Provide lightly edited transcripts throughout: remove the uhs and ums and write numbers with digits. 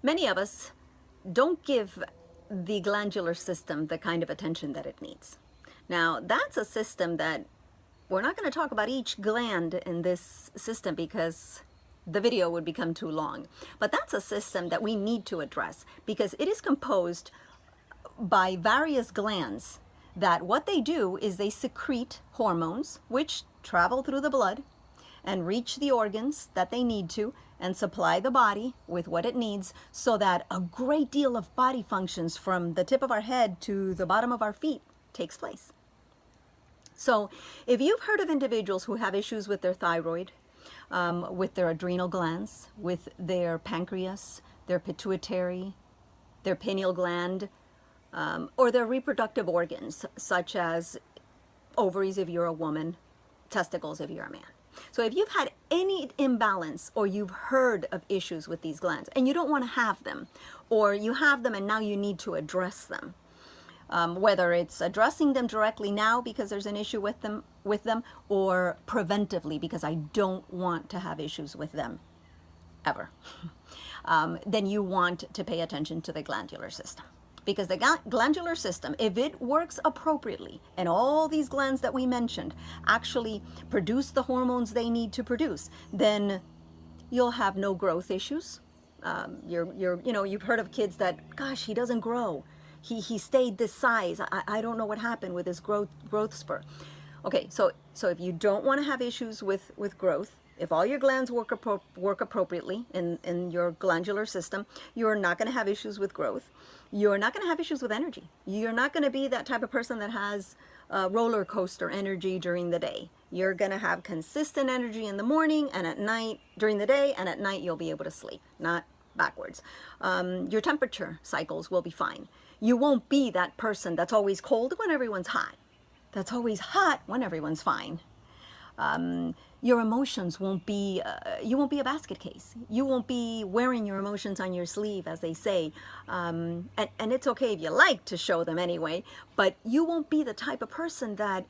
Many of us don't give the glandular system the kind of attention that it needs. Now, that's a system that we're not going to talk about each gland in this system because the video would become too long. But that's a system that we need to address because it is composed by various glands that what they do is they secrete hormones which travel through the blood and reach the organs that they need to and supply the body with what it needs so that a great deal of body functions from the tip of our head to the bottom of our feet takes place. So if you've heard of individuals who have issues with their thyroid, with their adrenal glands, with their pancreas, their pituitary, their pineal gland, or their reproductive organs, such as ovaries if you're a woman, testicles if you're a man. So if you've had any imbalance or you've heard of issues with these glands and you don't want to have them, or you have them and now you need to address them, whether it's addressing them directly now because there's an issue with them, or preventively because I don't want to have issues with them ever, then you want to pay attention to the glandular system. Because the glandular system, if it works appropriately, and all these glands that we mentioned actually produce the hormones they need to produce, then you'll have no growth issues. You've heard of kids that, gosh, he doesn't grow. He stayed this size. I don't know what happened with his growth spurt. Okay, so if you don't want to have issues with growth, if all your glands work appropriately in your glandular system, you're not going to have issues with growth. You're not going to have issues with energy. You're not going to be that type of person that has roller coaster energy during the day. You're going to have consistent energy in the morning and at night, during the day, and at night you'll be able to sleep, not backwards. Your temperature cycles will be fine. You won't be that person that's always cold when everyone's hot, that's always hot when everyone's fine. Your emotions won't be, you won't be a basket case. You won't be wearing your emotions on your sleeve, as they say. And it's okay if you like to show them anyway, but you won't be the type of person that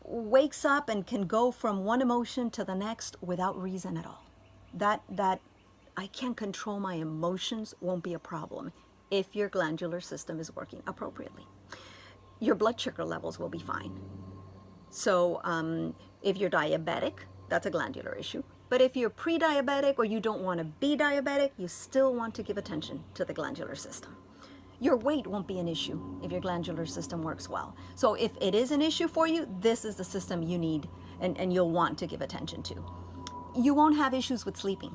wakes up and can go from one emotion to the next without reason at all. That I can't control my emotions won't be a problem if your glandular system is working appropriately. Your blood sugar levels will be fine. So if you're diabetic, that's a glandular issue. But if you're pre-diabetic or you don't want to be diabetic, you still want to give attention to the glandular system. Your weight won't be an issue if your glandular system works well. So if it is an issue for you, this is the system you need and you'll want to give attention to. You won't have issues with sleeping.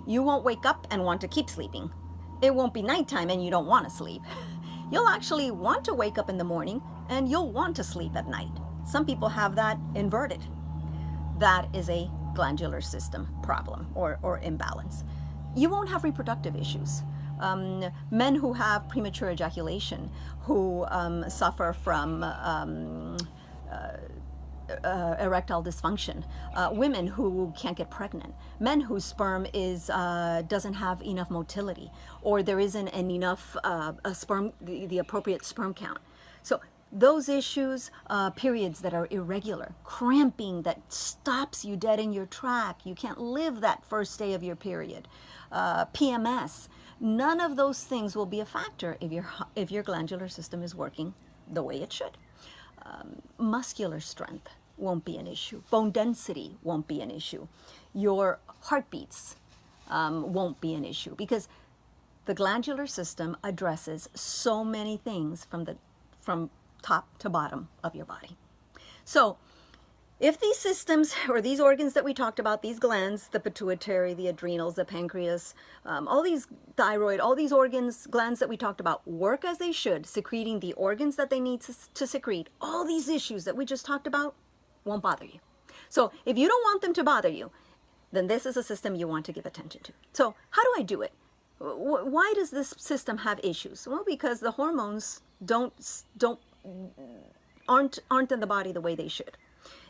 You won't wake up and want to keep sleeping. It won't be nighttime and you don't want to sleep. You'll actually want to wake up in the morning and you'll want to sleep at night. Some people have that inverted. That is a glandular system problem or imbalance. You won't have reproductive issues. Men who have premature ejaculation, who suffer from erectile dysfunction, women who can't get pregnant, men whose sperm doesn't have enough motility, or there isn't enough the appropriate sperm count. So those issues, periods that are irregular, cramping that stops you dead in your track, you can't live that first day of your period, PMS, none of those things will be a factor if your glandular system is working the way it should. Muscular strength won't be an issue. Bone density won't be an issue. Your heartbeats won't be an issue because the glandular system addresses so many things from top to bottom of your body. So if these systems or these organs that we talked about, these glands, the pituitary, the adrenals, the pancreas, all these thyroid, all these glands that we talked about work as they should, secreting the organs that they need to secrete, all these issues that we just talked about won't bother you. So if you don't want them to bother you, then this is a system you want to give attention to. So how do I do it? Why does this system have issues? Well, because the hormones aren't in the body the way they should.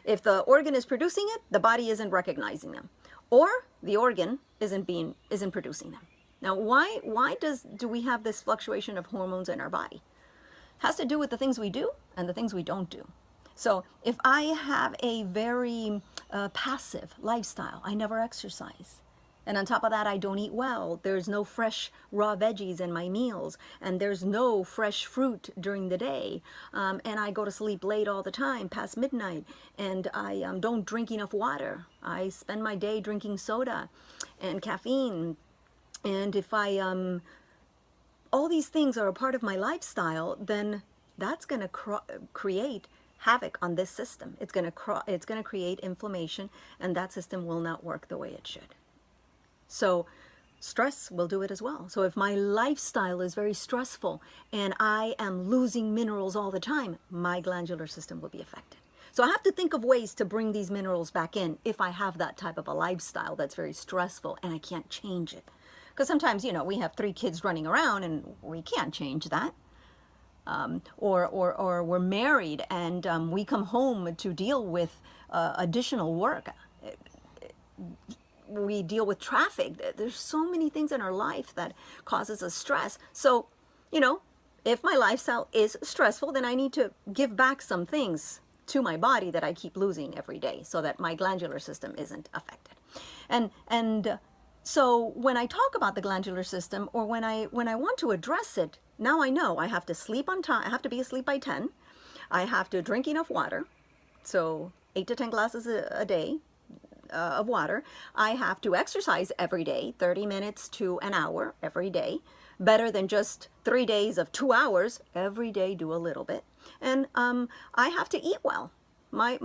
If the organ is producing it, the body isn't recognizing them, or the organ isn't producing them. Now, why do we have this fluctuation of hormones in our body? It has to do with the things we do and the things we don't do. So if I have a very passive lifestyle, I never exercise, And on top of that, I don't eat well. There's no fresh raw veggies in my meals, and there's no fresh fruit during the day. And I go to sleep late all the time, past midnight, and I don't drink enough water. I spend my day drinking soda and caffeine. And if all these things are a part of my lifestyle, then that's going to create havoc on this system. It's going to create inflammation, and that system will not work the way it should. So stress will do it as well. So if my lifestyle is very stressful and I am losing minerals all the time, my glandular system will be affected. So I have to think of ways to bring these minerals back in if I have that type of a lifestyle that's very stressful and I can't change it. Because sometimes, you know, we have 3 kids running around and we can't change that. Or we're married and we come home to deal with additional work. We deal with traffic. There's so many things in our life that causes us stress. So, you know, if my lifestyle is stressful, then I need to give back some things to my body that I keep losing every day so that my glandular system isn't affected. And so when I talk about the glandular system, or when I want to address it, now I know I have to sleep on time. I have to be asleep by 10. I have to drink enough water. So 8 to 10 glasses a day of water. I have to exercise every day, 30 minutes to an hour every day. Better than just 3 days of 2 hours. Every day do a little bit. And I have to eat well. My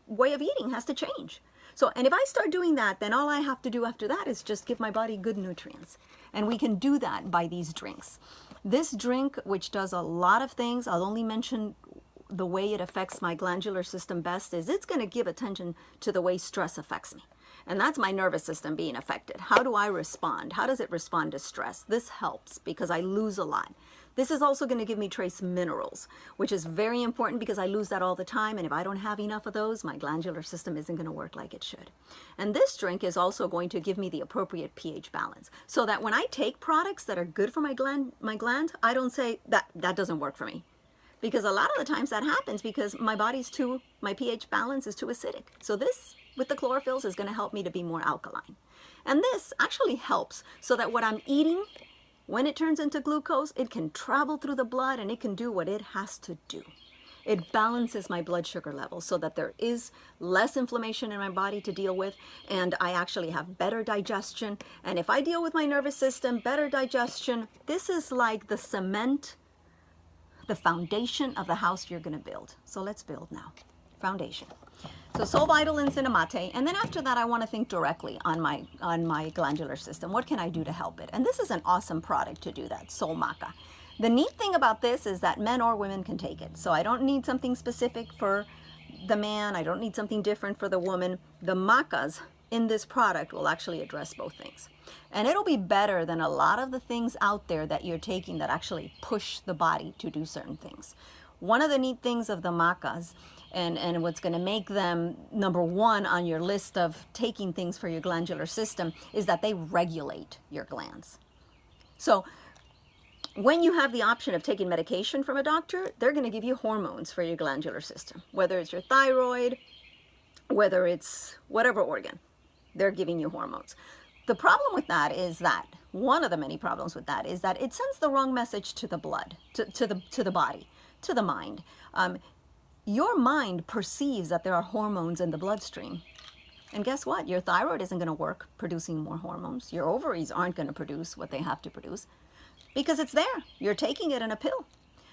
way of eating has to change. So, and if I start doing that, then all I have to do after that is just give my body good nutrients. And we can do that by these drinks. This drink, which does a lot of things, I'll only mention the way it affects my glandular system best, is it's going to give attention to the way stress affects me. And that's my nervous system being affected. How do I respond? How does it respond to stress? This helps because I lose a lot. This is also going to give me trace minerals, which is very important because I lose that all the time. And if I don't have enough of those, my glandular system isn't going to work like it should. And this drink is also going to give me the appropriate pH balance so that when I take products that are good for my glands, I don't say that doesn't work for me. Because a lot of the times that happens because my pH balance is too acidic. So this, with the chlorophylls, is going to help me to be more alkaline. And this actually helps so that what I'm eating, when it turns into glucose, it can travel through the blood and it can do what it has to do. It balances my blood sugar levels so that there is less inflammation in my body to deal with, and I actually have better digestion. And if I deal with my nervous system, better digestion, this is like the cement, the foundation of the house you're going to build. So let's build now. Foundation. So Soul Vital and Cinnamate, and then after that I want to think directly on my glandular system. What can I do to help it? And this is an awesome product to do that, Soul Maca. The neat thing about this is that men or women can take it. So I don't need something specific for the man. I don't need something different for the woman. The macas in this product will actually address both things. And it'll be better than a lot of the things out there that you're taking that actually push the body to do certain things. One of the neat things of the macas, and what's going to make them number one on your list of taking things for your glandular system, is that they regulate your glands. So when you have the option of taking medication from a doctor, they're going to give you hormones for your glandular system, whether it's your thyroid, whether it's whatever organ, they're giving you hormones. The problem with that is that, one of the many problems with that is that it sends the wrong message to the blood, to the body, to the mind. Your mind perceives that there are hormones in the bloodstream. And guess what? Your thyroid isn't going to work producing more hormones. Your ovaries aren't going to produce what they have to produce because it's there. You're taking it in a pill.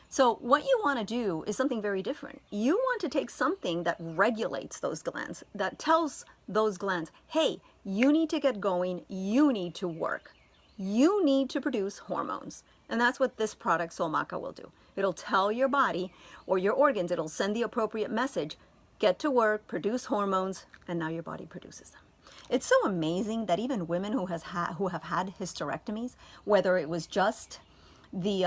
So what you want to do is something very different. You want to take something that regulates those glands, that tells those glands, hey, you need to get going, you need to work, you need to produce hormones. And that's what this product, Soul Maca, will do. It'll tell your body or your organs, it'll send the appropriate message, get to work, produce hormones, and now your body produces them. It's so amazing that even women who have had hysterectomies, whether it was just the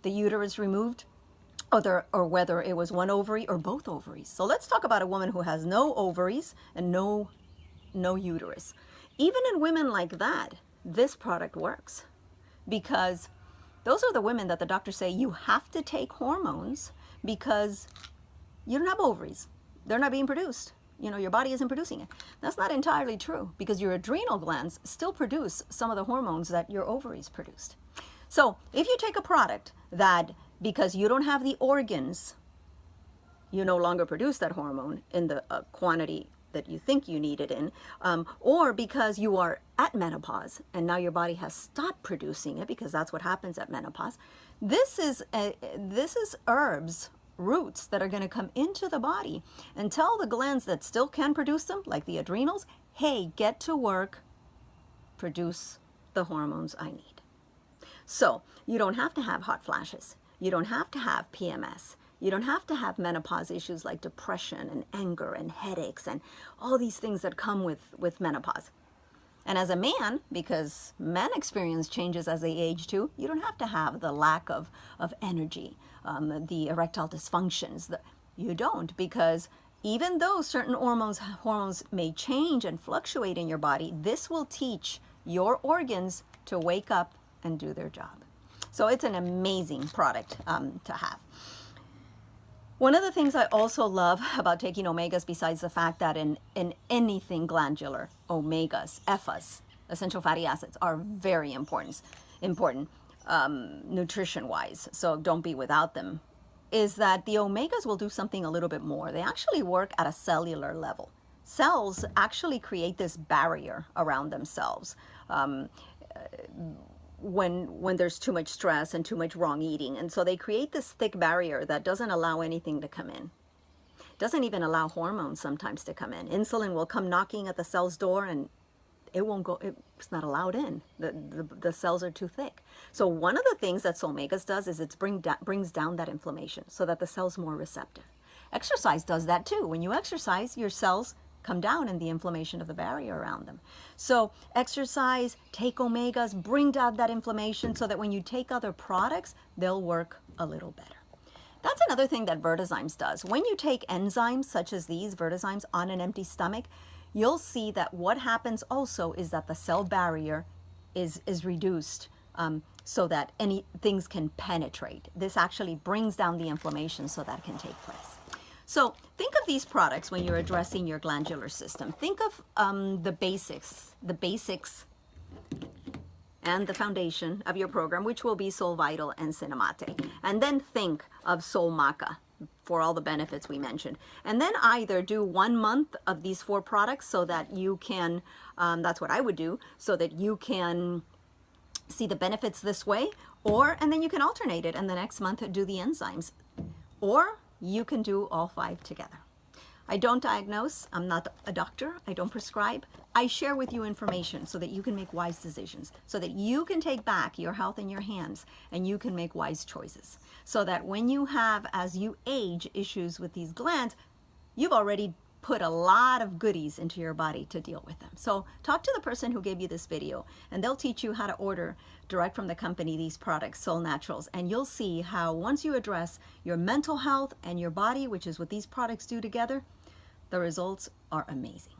uterus removed, or whether it was one ovary or both ovaries. So let's talk about a woman who has no ovaries and no uterus. Even in women like that, this product works because those are the women that the doctors say you have to take hormones because you don't have ovaries. They're not being produced. your body isn't producing it. That's not entirely true, because your adrenal glands still produce some of the hormones that your ovaries produced. So if you take a product that, because you don't have the organs, you no longer produce that hormone in the quantity that you think you need it in, or because you are at menopause and now your body has stopped producing it, because that's what happens at menopause. This is herbs, roots that are going to come into the body and tell the glands that still can produce them, like the adrenals, hey, get to work, produce the hormones I need. So you don't have to have hot flashes. You don't have to have PMS. You don't have to have menopause issues like depression and anger and headaches and all these things that come with menopause. And as a man, because men experience changes as they age too, you don't have to have the lack of energy, the erectile dysfunctions. You don't, because even though certain hormones may change and fluctuate in your body, this will teach your organs to wake up and do their job. So it's an amazing product to have. One of the things I also love about taking omegas, besides the fact that in anything glandular, omegas, EPHAs, essential fatty acids, are very important nutrition-wise, so don't be without them, is that the omegas will do something a little bit more. They actually work at a cellular level. Cells actually create this barrier around themselves when there's too much stress and too much wrong eating. And so they create this thick barrier that doesn't allow anything to come in. Doesn't even allow hormones sometimes to come in. Insulin will come knocking at the cell's door and it won't go, it's not allowed in. The cells are too thick. So one of the things that Somegas does is it brings down that inflammation so that the cell's more receptive. Exercise does that too. When you exercise, your cells come down in the inflammation of the barrier around them. So exercise, take omegas, bring down that inflammation so that when you take other products, they'll work a little better. That's another thing that Vertizymes does. When you take enzymes such as these Vertizymes on an empty stomach, you'll see that what happens also is that the cell barrier is reduced so that things can penetrate. This actually brings down the inflammation so that can take place. So think of these products when you're addressing your glandular system. Think of the basics and the foundation of your program, which will be Sol Vital and Cinemate. And then think of Sol Maca for all the benefits we mentioned. And then either do 1 month of these 4 products so that you can, that's what I would do, so that you can see the benefits this way, and then you can alternate it, and the next month do the enzymes. Or you can do all 5 together. I don't diagnose. I'm not a doctor. I don't prescribe. I share with you information so that you can make wise decisions, so that you can take back your health in your hands and you can make wise choices. So that when you have, as you age, issues with these glands, you've already put a lot of goodies into your body to deal with them. So talk to the person who gave you this video and they'll teach you how to order direct from the company these products, Solle Naturals, and you'll see how once you address your mental health and your body, which is what these products do together, the results are amazing.